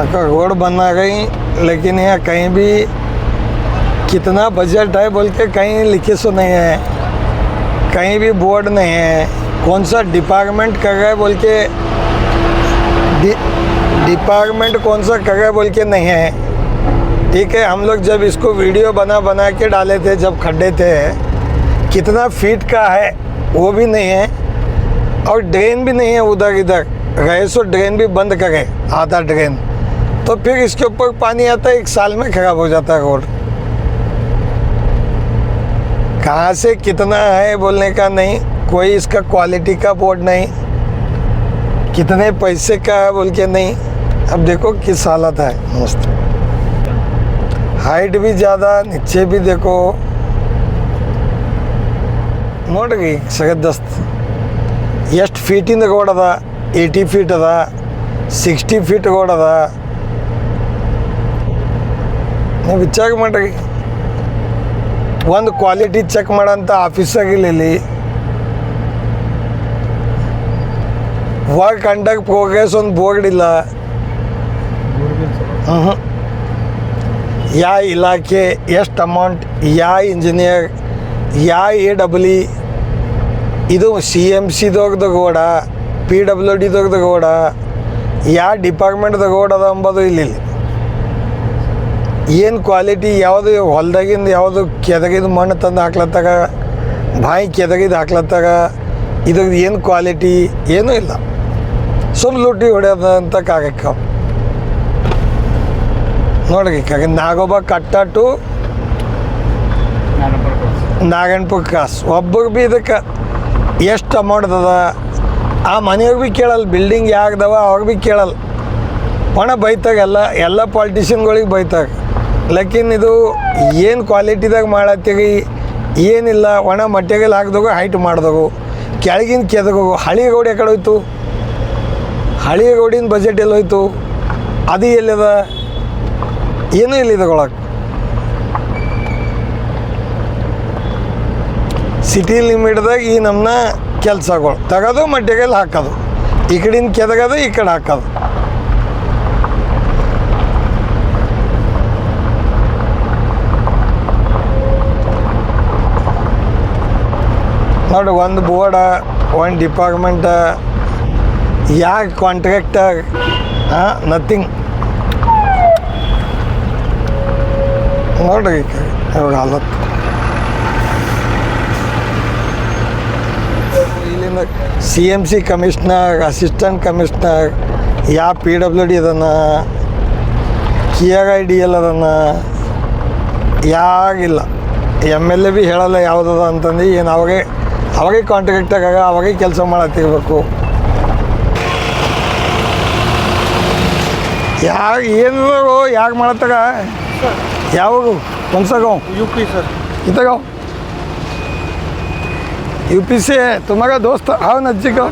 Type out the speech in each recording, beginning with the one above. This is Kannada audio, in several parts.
रोड बना गई, लेकिन यहाँ कहीं भी कितना बजट है बोल के कहीं लिखे सो नहीं है, कहीं भी बोर्ड नहीं है, कौन सा डिपार्टमेंट कर रहा है बोल के डिपार्टमेंट कौन सा कर रहा है बोल के नहीं है। ठीक है, हम लोग जब इसको वीडियो बना के डाले थे, जब खड्डे थे, कितना फीट का है वो भी नहीं है, और ड्रेन भी नहीं है। उधर इधर गए सो ड्रेन भी बंद करे, आधा ड्रेन, तो फिर इसके ऊपर पानी आता है, 1 साल में ख़राब हो जाता है रोड। कहाँ से कितना है बोलने का नहीं, कोई इसका क्वालिटी का बोर्ड नहीं, कितने पैसे का है बोल के नहीं। अब देखो किस हालत है, मस्त हाइट भी ज़्यादा, नीचे भी देखो ನೋಡ್ರಿ ಜಬರ್ದಸ್ತ್ ಎಷ್ಟು ಫೀಟಿಂದ ರೋಡ್ ಅದ, 80 ಫೀಟ್ ಅದ, 60 ಫೀಟ್ ರೋಡ್ ಅದ. ನೀವು ವಿಚಾರ ಮಾಡ್ರಿ, ಒಂದು ಕ್ವಾಲಿಟಿ ಚೆಕ್ ಮಾಡೋಂಥ ಆಫೀಸಾಗಿಲ್ಲಿ ವರ್ಕ್ ಅಂಡರ್ ಪ್ರೋಗ್ರೆಸ್ ಒಂದು ಬೋರ್ಡ್ ಇಲ್ಲ. ಯಾವ ಇಲಾಖೆ ಎಷ್ಟು ಅಮೌಂಟ್, ಯಾವ ಇಂಜಿನಿಯರ್, ಯಾವ AEE, ಇದು CMCದವ್ರದ್ದು ರೋಡ, PWDದವ್ರದ್ದು ರೋಡ, ಯಾವ ಡಿಪಾರ್ಟ್ಮೆಂಟ್ದ ರೋಡ್ ಅದ ಅಂಬೋದು ಇಲ್ಲಿ. ಏನು ಕ್ವಾಲಿಟಿ, ಯಾವುದು ಹೊಲ್ದಾಗಿಂದ ಯಾವುದು ಕೆದಗಿದ ಮಣ್ಣು ತಂದು ಹಾಕ್ಲತ್ತಾಗ, ಬಾಯಿ ಕೆದಗಿದ್ದು ಹಾಕ್ಲತ್ತಾಗ, ಇದ್ರದ್ದು ಏನು ಕ್ವಾಲಿಟಿ ಏನೂ ಇಲ್ಲ. ಸುಮ್ಮನೆ ಲೂಟಿ ಹೊಡೆಯೋದಂತ ಕಾಗಕ್ಕ ನೋಡ್ರಿ. ನಾಗೋಬ ಕಟ್ಟ ಟು ನಾರಾಯಣಪುರ ಕ್ರಾಸ್, ಒಬ್ಬರಿಗೆ ಭೀ ಇದಕ್ಕೆ ಎಷ್ಟು ಅಮೌಂಟ್ ಅದ, ಆ ಮನೆಯವ್ರಿಗೆ ಭೀ ಕೇಳಲ್ಲ, ಬಿಲ್ಡಿಂಗ್ ಯಾವ್ದವ ಅವ್ರಿಗೆ ಭೀ ಕೇಳಲ್ಲ, ಒಣ ಬೈತಾಗ ಎಲ್ಲ ಪಾಲಿಟಿಷಿಯನ್ಗಳಿಗೆ ಬೈತಾಗ. ಲೇಕಿನ್ ಇದು ಏನು ಕ್ವಾಲಿಟಿದಾಗ ಮಾಡತ್ತೀರಿ ಏನಿಲ್ಲ, ಒಣ ಮಟ್ಟಿಗೆಲ್ಲ ಹಾಕ್ದಾಗ ಹೈಟ್ ಮಾಡಿದವು, ಕೆಳಗಿನ ಕೆದಗು. ಹಳಿ ರೋಡ್ ಯಾಕಡೆ ಹೋಯ್ತು, ಹಳಿ ರೋಡಿನ ಬಜೆಟ್ ಎಲ್ಲ ಹೋಯ್ತು, ಅದು ಎಲ್ಲಿದ, ಏನೂ ಇಲ್ಲ ಇದ್ರೊಳಗೆ. ಸಿಟಿ ಲಿಮಿಟ್ದಾಗ ಈ ನಮ್ಮನ್ನ ಕೆಲಸಗಳು ತೆಗೆದು ಮಟ್ಟಿಗೆಲ್ಲ ಹಾಕೋದು, ಈ ಕಡೆಯಿಂದ ಕೆದಗೋದು, ಈ ಕಡೆ ಹಾಕೋದು. ನೋಡಿ, ಒಂದು ಬೋರ್ಡ, ಒಂದು ಡಿಪಾರ್ಟ್ಮೆಂಟ, ಯಾವ ಕಾಂಟ್ರಾಕ್ಟರ್, ನಥಿಂಗ್. ನೋಡ್ರಿ ಇವಾಗ ಹಾಲತ್ ಇಲ್ಲಿಂದ CMC ಕಮಿಷ್ನರ್, ಅಸಿಸ್ಟೆಂಟ್ ಕಮಿಷ್ನರ್, ಯಾವ PWD ಅದನ್ನ, KRIDL ಅದನ್ನ, ಯಾಗಿಲ್ಲ. MLA ಭೀ ಹೇಳಲ್ಲ ಯಾವುದದ ಅಂತಂದು. ಏನು ಅವಾಗೇ ಕಾಂಟ್ರಾಕ್ಟಾಗ ಅವಾಗೇ ಕೆಲಸ ಮಾಡತ್ತಿರ್ಬೇಕು. ಏನು ಯಾಕೆ ಮಾಡತ್ತಾಗ, ಯಾವಾಗ कौन सा गाँव? UP sir. कितना गाँव? यूपी से है तुम्हारा दोस्त? आओ नजदीक आओ.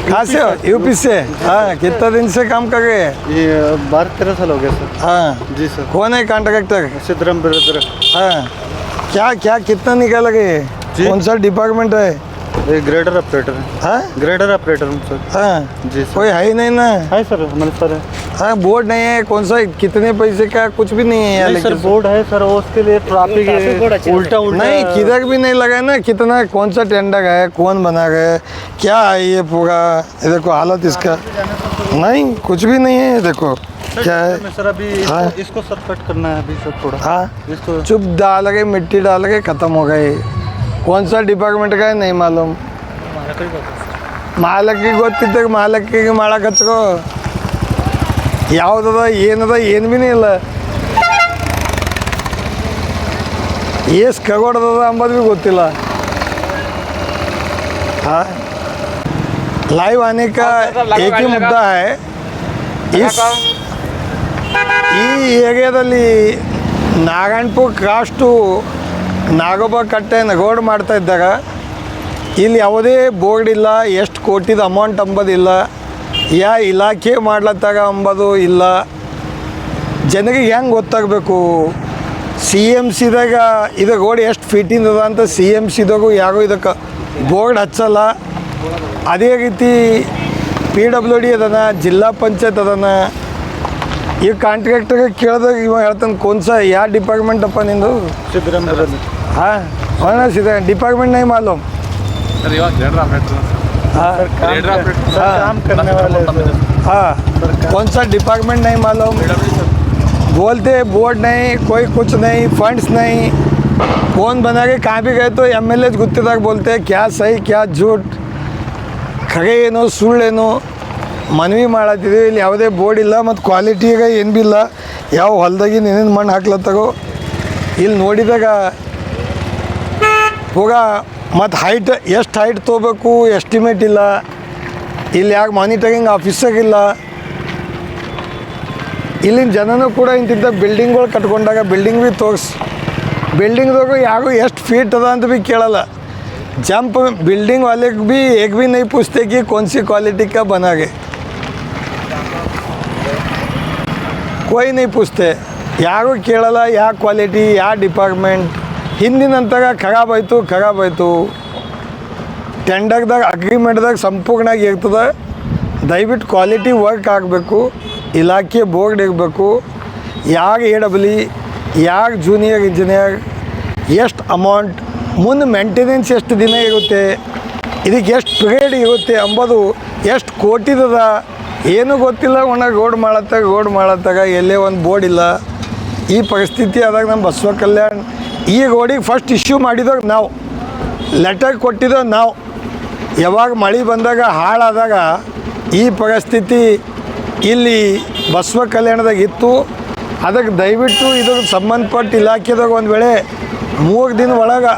कहाँ से हो? यूपी से. हाँ, कितना दिन से काम कर रहे हैं? ये 12-13 साल हो गया सर. हाँ जी सर. कौन है कॉन्ट्रैक्टर? सिद्धराम ब्रदर. हाँ, क्या कितना निकाला गए? कौन सा डिपार्टमेंट है? ये ग्रेडर ऑपरेटर है. हाँ, ग्रेडर ऑपरेटर हूँ सर. हाँ जी सर. कोई है ही नहीं ना? है सर, हमारे सर है. हाँ, बोर्ड नहीं है, कौन सा कितने पैसे का कुछ भी नहीं है यार. नहीं सर, बोर्ड है सर, उसके लिए ट्रैफिक उल्टा नहीं, किधर भी नहीं लगा है ना. कितना कौन सा टेंडर है, कौन बना गए, क्या है ये पूरा. ये देखो हालत इसका, नहीं कुछ भी नहीं है. देखो क्या है सर. अभी इसको सर कट करना है अभी सर थोड़ा. हाँ, इसको चुप डाल के मिट्टी डाल के ख़त्म हो गए. कौन सा डिपार्टमेंट का है नहीं मालूम. ಮಾಲಕ್ಕೆ ಗೊತ್ತಿದ್ದಾಗ ಮಾಲಕ್ಕಿಗೆ ಮಾಡಕ್ಕೆ ಹಚ್ಕೋ. ಯಾವುದದ ಏನದ ಏನು ಭೀ ಇಲ್ಲ. ಎಷ್ಟು ಕಗೋಡದ ಅಂಬೋದು भी ಗೊತ್ತಿಲ್ಲ. हाँ, लाइव आने का एक ही मुद्दा है. ಈ ಏರಿಯಾದಲ್ಲಿ ನಾರಾಯಣಪುರ ಕ್ರಾಸ್ ಟು ನಾಗೋಬ ಕಟ್ಟೆ ರೋಡ್ ಮಾಡ್ತಾ ಇದ್ದಾಗ ಇಲ್ಲಿ ಯಾವುದೇ ಬೋರ್ಡ್ ಇಲ್ಲ, ಎಷ್ಟು ಕೋಟಿದ ಅಮೌಂಟ್ ಅಂಬೋದಿಲ್ಲ, ಯಾವ ಇಲಾಖೆ ಮಾಡ್ಲತ್ತಾಗ ಅಂಬೋದು ಇಲ್ಲ. ಜನರಿಗೆ ಹೆಂಗೆ ಗೊತ್ತಾಗಬೇಕು? CMCದಾಗ ಇದು ರೋಡ್ ಎಷ್ಟು ಫೀಟಿಂದ ಅದ ಅಂತ CMCದಾಗೂ ಯಾರು ಇದಕ್ಕೆ ಬೋರ್ಡ್ ಹಚ್ಚಲ್ಲ. ಅದೇ ರೀತಿ PWD ಅದನ, ಜಿಲ್ಲಾ ಪಂಚಾಯತ್ ಅದನ, ಈ ಕಾಂಟ್ರಾಕ್ಟರ್ಗೆ ಕೇಳಿದಾಗ ಇವ ಹೇಳ್ತಾನೆ ಕೋನ್ಸಾ ಯಾವ ಡಿಪಾರ್ಟ್ಮೆಂಟ್ ಅಪ್ಪ ನಿಂದು सिद्धरामपुर हाँ होना सीधा डिपार्टमेंट नहीं मालूम सर इವಾಗ ಗ್ರೇಡರ್ ಆಪರೇಟರ್ हाँ ग्रेडर ऑपरेटर सर काम करने वाले हैं, सर। हाँ कौन सा डिपार्टमेंट नहीं मालूम बोलते बोर्ड नहीं कोई कुछ नहीं फंड्स नहीं फोन बना के कहाँ भी गए तो MLA गुत्तेदार बोलते हैं क्या सही क्या झूठ ಖರೆ ಏನು ಸುಳ್ಳೇನು ಮನವಿ ಮಾಡತ್ತಿದ್ದೀವಿ ಇಲ್ಲಿ ಯಾವುದೇ ಬೋರ್ಡ್ ಇಲ್ಲ ಮತ್ತು ಕ್ವಾಲಿಟಿಗೆ ಏನು ಬಿ ಇಲ್ಲ ಯಾವ ಹೊಲದಾಗಿ ಏನೇನು ಮಣ್ಣು ಹಾಕ್ಲತ್ತಾಗೋ ಇಲ್ಲಿ ನೋಡಿದಾಗ ಹೋಗ ಮತ್ತು ಹೈಟ್ ಎಷ್ಟು ಹೈಟ್ ತೊಗೋಬೇಕು ಎಸ್ಟಿಮೇಟ್ ಇಲ್ಲ ಇಲ್ಲಿ ಯಾಕೆ ಮಾನಿಟರಿಂಗ್ ಆಫೀಸಾಗಿಲ್ಲ ಇಲ್ಲಿನ ಜನನೂ ಕೂಡ ಇಂತಿಂಥ ಬಿಲ್ಡಿಂಗ್ಗಳು ಕಟ್ಕೊಂಡಾಗ ಬಿಲ್ಡಿಂಗ್ ಭೀ ತೋರಿಸಿ ಬಿಲ್ಡಿಂಗ್ದಾಗ ಯಾರಿಗೂ ಎಷ್ಟು ಫೀಟ್ ಅದ ಅಂತ ಭೀ ಕೇಳಲ್ಲ जंप बिल्डिंग वाले भी एक भी नहीं पूछते कि कौन सी क्वालिटी का बना गए कोई नहीं पूछते ಯಾರು ಕೇಳಲ್ಲ ಯಾವ ಕ್ವಾಲಿಟಿ ಯಾವ ಡಿಪಾರ್ಟ್ಮೆಂಟ್ ಹಿಂದಿನಂತಾಗ ಖರಾಬ್ ಆಯಿತು ಟೆಂಡರ್ದಾಗ ಅಗ್ರಿಮೆಂಟ್ದಾಗ ಸಂಪೂರ್ಣವಾಗಿ ಇರ್ತದೆ ದಯವಿಟ್ಟು ಕ್ವಾಲಿಟಿ ವರ್ಕ್ ಆಗಬೇಕು ಇಲಾಖೆ ಬೋರ್ಡ್ ಇರಬೇಕು ಯಾರು AEE ಯಾರು ಜೂನಿಯರ್ ಇಂಜಿನಿಯರ್ ಎಷ್ಟು ಅಮೌಂಟ್ ಮುಂದೆ ಮೇಂಟೆನೆನ್ಸ್ ಎಷ್ಟು ದಿನ ಇರುತ್ತೆ ಇದಕ್ಕೆ ಎಷ್ಟು ಪೀರಿಯಡ್ ಇರುತ್ತೆ ಅಂಬೋದು ಎಷ್ಟು ಕೋಟಿದದ ಏನೂ ಗೊತ್ತಿಲ್ಲ ರೋಡ್ ಮಾಡತ್ತಾಗ ಎಲ್ಲೇ ಒಂದು ಬೋರ್ಡ್ ಇಲ್ಲ ಈ ಪರಿಸ್ಥಿತಿ ಆದಾಗ ನಮ್ಮ ಬಸವ ಕಲ್ಯಾಣ್ ಈ ರೋಡಿಗೆ ಫಸ್ಟ್ ಇಶ್ಯೂ ಮಾಡಿದಾಗ ನಾವು ಲೆಟರ್ ಕೊಟ್ಟಿದ್ದೋ ನಾವು ಯಾವಾಗ ಮಳೆ ಬಂದಾಗ ಹಾಳಾದಾಗ ಈ ಪರಿಸ್ಥಿತಿ ಇಲ್ಲಿ ಬಸವ ಕಲ್ಯಾಣದಾಗ ಇತ್ತು ಅದಕ್ಕೆ ದಯವಿಟ್ಟು ಇದಕ್ಕೆ ಸಂಬಂಧಪಟ್ಟ ಇಲಾಖೆದಾಗ ಒಂದು ವೇಳೆ 3 ದಿನ ಒಳಗೆ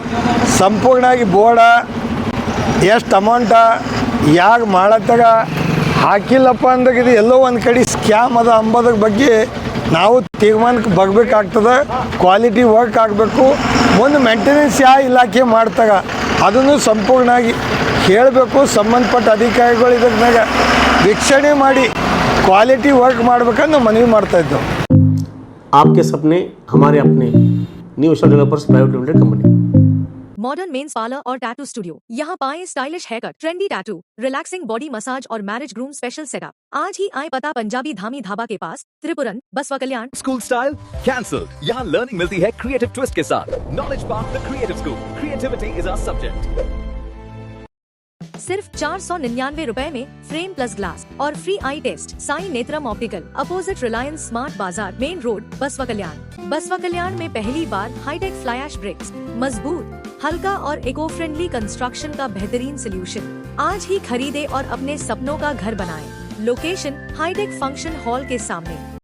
ಸಂಪೂರ್ಣವಾಗಿ ಬೋರ್ಡ ಎಷ್ಟು ಅಮೌಂಟ ಯಾರು ಮಾಡತ್ತಾಗ ಹಾಕಿಲ್ಲಪ್ಪ ಅಂದಾಗ ಇದು ಎಲ್ಲೋ ಒಂದು ಕಡೆ ಸ್ಕ್ಯಾಮ್ ಅದ ಅಂಬೋದ್ರ ಬಗ್ಗೆ ನಾವು ತೀರ್ಮಾನಕ್ಕೆ ಬರಬೇಕಾಗ್ತದೆ ಕ್ವಾಲಿಟಿ ವರ್ಕ್ ಆಗಬೇಕು ಮುಂದೆ ಮೇಂಟೆನೆನ್ಸ್ ಯಾವ ಇಲಾಖೆ ಮಾಡ್ತಾಗ ಅದನ್ನು ಸಂಪೂರ್ಣವಾಗಿ ಹೇಳಬೇಕು ಸಂಬಂಧಪಟ್ಟ ಅಧಿಕಾರಿಗಳು ಇದಕ್ಕೆ ಮ್ಯಾಗ ವೀಕ್ಷಣೆ ಮಾಡಿ ಕ್ವಾಲಿಟಿ ವರ್ಕ್ ಮಾಡ್ಬೇಕಂತ ನಾವು ಮನವಿ ಮಾಡ್ತಾಯಿದ್ದೆವು आपके सपने हमारे अपने new star developers private limited company modern men's parlour और टैटू स्टूडियो, यहाँ पाएं stylish hair cut, trendy tattoo, relaxing body massage और मैरिज ग्रूम स्पेशल सेटअप। आज ही आए पता पंजाबी धामी धाबा के पास, Tripuran, Basavakalyan. School style cancel. यहाँ लर्निंग मिलती है क्रिएटिव ट्विस्ट के साथ। Knowledge park the creative school. Creativity is our subject. सिर्फ 499 रुपए में फ्रेम प्लस ग्लास और free eye test. Sai Netram optical, opposite Reliance smart bazaar, main road, Basavakalyan. Basavakalyan में पहली बार हाईटेक फ्लाई ऐश ब्रिक्स, मजबूत, हल्का और इको फ्रेंडली कंस्ट्रक्शन का बेहतरीन सोल्यूशन। आज ही खरीदे और अपने सपनों का घर बनाएं। लोकेशन हाईटेक फंक्शन हॉल के सामने।